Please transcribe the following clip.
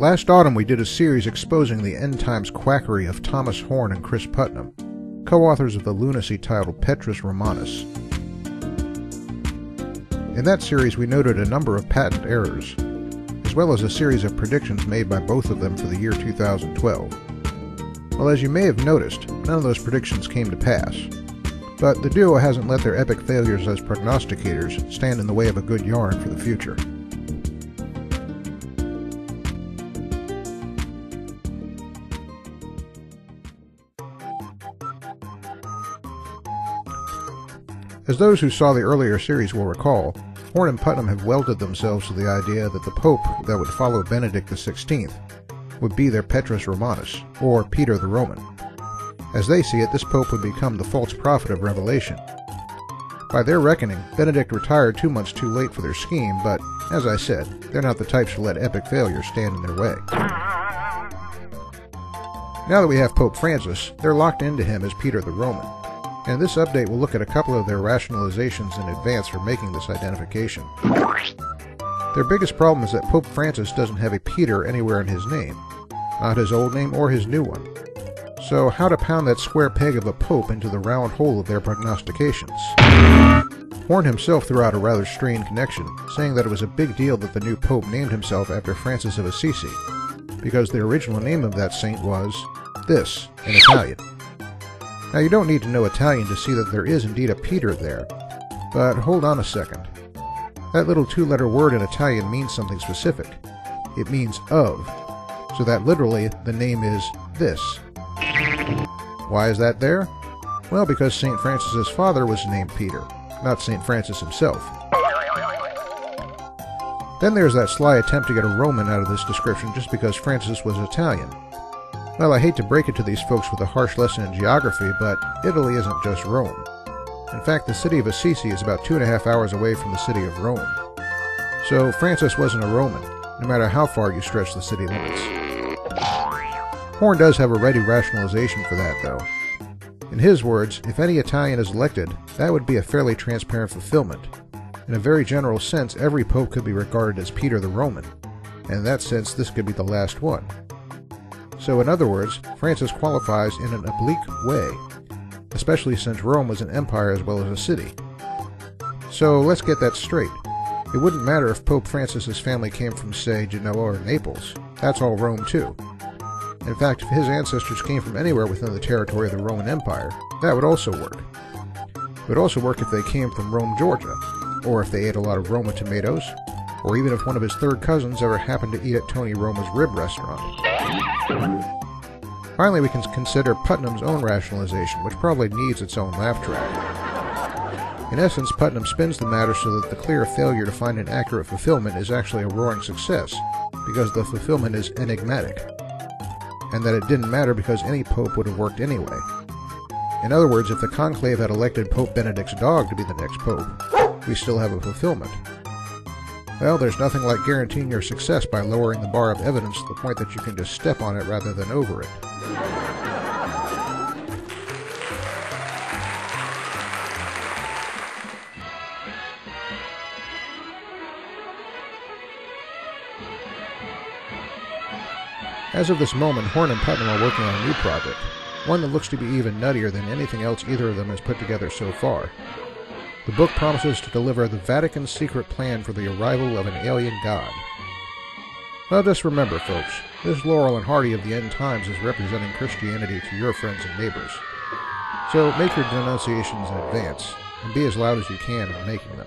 Last autumn we did a series exposing the end times quackery of Thomas Horn and Cris Putnam, co-authors of the lunacy titled Petrus Romanus. In that series we noted a number of patent errors, as well as a series of predictions made by both of them for the year 2012. Well, as you may have noticed, none of those predictions came to pass, but the duo hasn't let their epic failures as prognosticators stand in the way of a good yarn for the future. As those who saw the earlier series will recall, Horn and Putnam have welded themselves to the idea that the Pope that would follow Benedict XVI would be their Petrus Romanus, or Peter the Roman. As they see it, this Pope would become the false prophet of Revelation. By their reckoning, Benedict retired 2 months too late for their scheme, but, as I said, they're not the types to let epic failures stand in their way. Now that we have Pope Francis, they're locked into him as Peter the Roman. And this update will look at a couple of their rationalizations in advance for making this identification. Their biggest problem is that Pope Francis doesn't have a Peter anywhere in his name, not his old name or his new one. So how to pound that square peg of a pope into the round hole of their prognostications? Horn himself threw out a rather strained connection, saying that it was a big deal that the new pope named himself after Francis of Assisi, because the original name of that saint was this, in Italian. Now, you don't need to know Italian to see that there is indeed a Peter there, but hold on a second. That little two-letter word in Italian means something specific. It means of, so that literally the name is this. Why is that there? Well, because St. Francis's father was named Peter, not St. Francis himself. Then there's that sly attempt to get a Roman out of this description just because Francis was Italian. Well, I hate to break it to these folks with a harsh lesson in geography, but Italy isn't just Rome. In fact, the city of Assisi is about 2.5 hours away from the city of Rome. So Francis wasn't a Roman, no matter how far you stretch the city limits. Horn does have a ready rationalization for that, though. In his words, if any Italian is elected, that would be a fairly transparent fulfillment. In a very general sense, every pope could be regarded as Peter the Roman, and in that sense this could be the last one. So in other words, Francis qualifies in an oblique way, especially since Rome was an empire as well as a city. So let's get that straight. It wouldn't matter if Pope Francis's family came from, say, Genoa or Naples. That's all Rome too. In fact, if his ancestors came from anywhere within the territory of the Roman Empire, that would also work. It would also work if they came from Rome, Georgia, or if they ate a lot of Roma tomatoes, or even if one of his third cousins ever happened to eat at Tony Roma's rib restaurant. Finally, we can consider Putnam's own rationalization, which probably needs its own laugh track. In essence, Putnam spins the matter so that the clear failure to find an accurate fulfillment is actually a roaring success, because the fulfillment is enigmatic, and that it didn't matter because any pope would have worked anyway. In other words, if the conclave had elected Pope Benedict's dog to be the next pope, we still have a fulfillment. Well, there's nothing like guaranteeing your success by lowering the bar of evidence to the point that you can just step on it rather than over it. As of this moment, Horn and Putnam are working on a new project, one that looks to be even nuttier than anything else either of them has put together so far. The book promises to deliver the Vatican's secret plan for the arrival of an alien god. Well, just remember, folks, this Laurel and Hardy of the end times is representing Christianity to your friends and neighbors. So make your denunciations in advance, and be as loud as you can in making them.